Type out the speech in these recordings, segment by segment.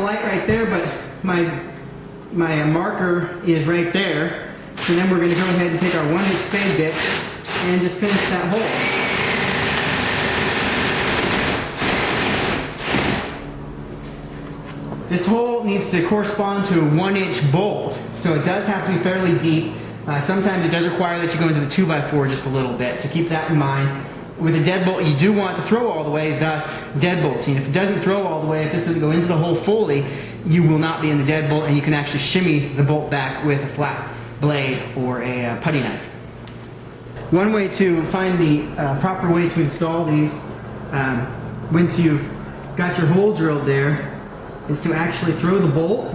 light right there, but my marker is right there. So then we're going to go ahead and take our 1-inch spade bit and just finish that hole. This hole needs to correspond to a 1-inch bolt, so it does have to be fairly deep. Sometimes it does require that you go into the 2x4 just a little bit, so keep that in mind. With a deadbolt, you do want to throw all the way, thus deadbolting. If it doesn't throw all the way, if this doesn't go into the hole fully, you will not be in the deadbolt, and you can actually shimmy the bolt back with a flat blade or a putty knife. One way to find the proper way to install these, once you've got your hole drilled there, is to actually throw the bolt,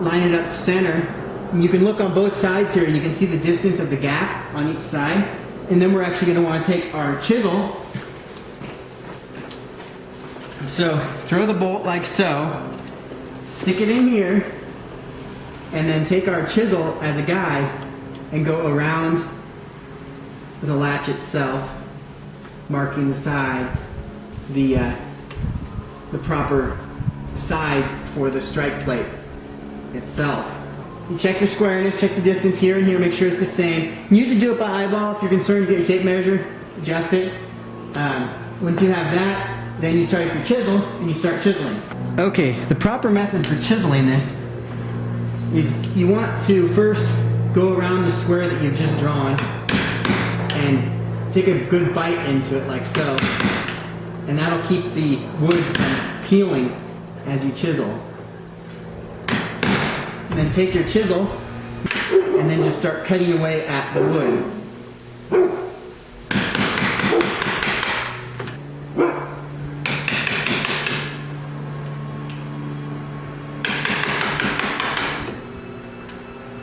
line it up center, and you can look on both sides here and you can see the distance of the gap on each side. And then we're actually going to want to take our chisel. So throw the bolt like so, stick it in here, and then take our chisel as a guide and go around the latch itself, marking the sides, the proper size for the strike plate itself. You check your squareness, check the distance here and here, make sure it's the same. You usually do it by eyeball. If you're concerned, you get your tape measure, adjust it. Once you have that, then you take your chisel and you start chiseling. Okay, the proper method for chiseling this is you want to first go around the square that you've just drawn and take a good bite into it like so. And that'll keep the wood from peeling as you chisel. And then take your chisel and then just start cutting away at the wood.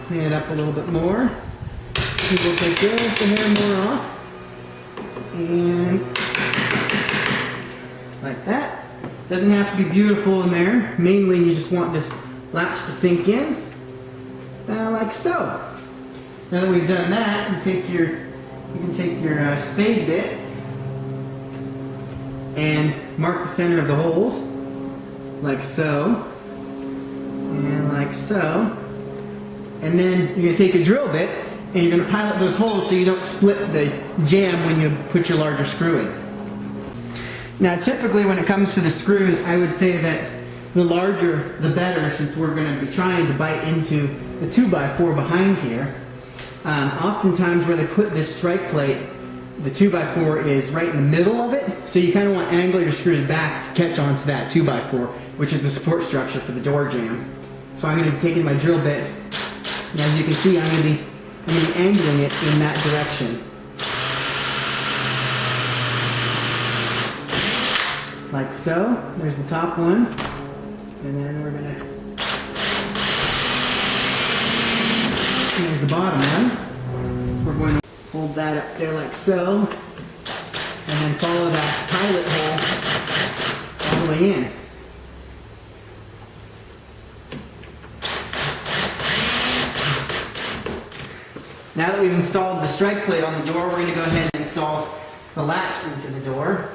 Clean it up a little bit more. We'll take just a hair more off. And like that. Doesn't have to be beautiful in there. Mainly you just want this latch to sink in, like so. Now that we've done that, you can take your spade bit and mark the center of the holes, like so, and like so. And then you're going to take a drill bit and you're going to pilot those holes so you don't split the jamb when you put your larger screw in. Now typically when it comes to the screws, I would say that the larger the better, since we're going to be trying to bite into the 2x4 behind here. Oftentimes where they put this strike plate, the 2x4 is right in the middle of it, so you kind of want to angle your screws back to catch onto that 2x4, which is the support structure for the door jamb. So I'm going to be taking my drill bit, and as you can see I'm going to be angling it in that direction. Like so. There's the top one. And then we're going to, here's the bottom one. We're going to hold that up there like so, and then follow that pilot hole all the way in. Now that we've installed the strike plate on the door, we're going to go ahead and install the latch into the door.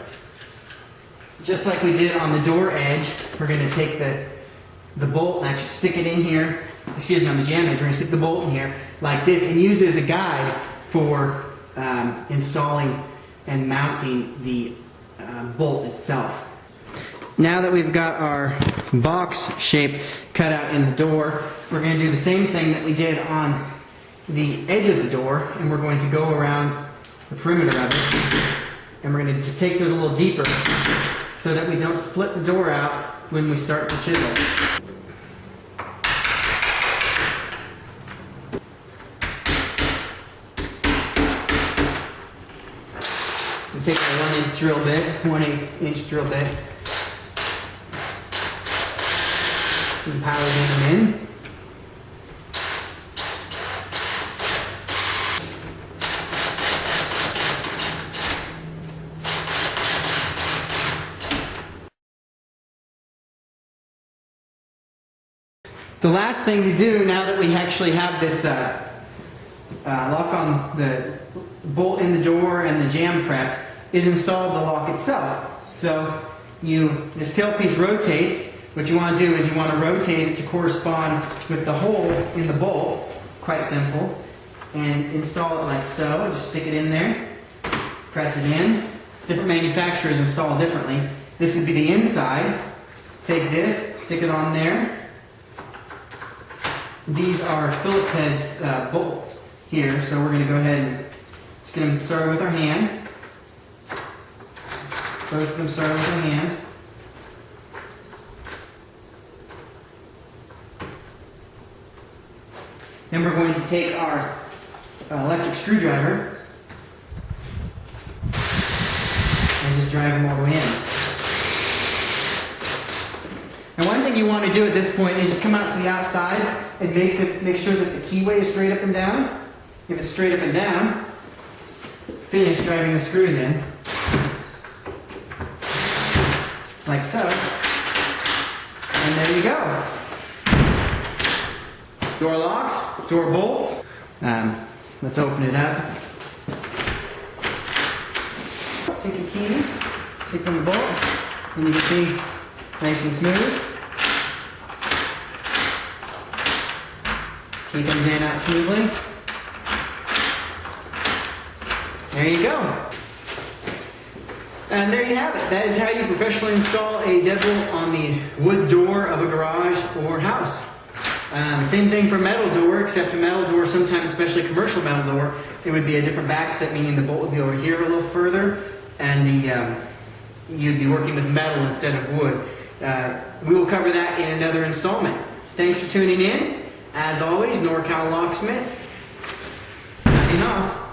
Just like we did on the door edge, we're going to take the bolt and actually stick it in here. Excuse me, on the jam edge, we're going to stick the bolt in here like this and use it as a guide for installing and mounting the bolt itself. Now that we've got our box shape cut out in the door, we're going to do the same thing that we did on the edge of the door, and we're going to go around the perimeter of it, and we're going to just take those a little deeper so that we don't split the door out when we start to chisel. We take our 1-inch drill bit, 1/8-inch drill bit, and power them in. The last thing to do, now that we actually have this lock on the bolt in the door and the jam prepped, is install the lock itself. So this tailpiece rotates what you want to do is you want to rotate it to correspond with the hole in the bolt, quite simple, and install it like so. Just stick it in there, press it in. Different manufacturers install differently. This would be the inside. Take this, stick it on there. These are Phillips head bolts here, so we're going to go ahead and just going to start with our hand. Both of them start with our hand. Then we're going to take our electric screwdriver and just drive them all the way in. And one thing you want to do at this point is just come out to the outside and make sure that the keyway is straight up and down. If it's straight up and down, finish driving the screws in. Like so. And there you go. Door locks, door bolts. Let's open it up. Take your keys, stick on the bolt, and you can see nice and smooth. Key comes in and out smoothly. There you go. And there you have it. That is how you professionally install a deadbolt on the wood door of a garage or house. Same thing for metal door, except a metal door, sometimes especially commercial metal door, it would be a different backset, meaning the bolt would be over here a little further, and you'd be working with metal instead of wood. We will cover that in another installment. Thanks for tuning in. As always, NorCal Locksmith, signing off.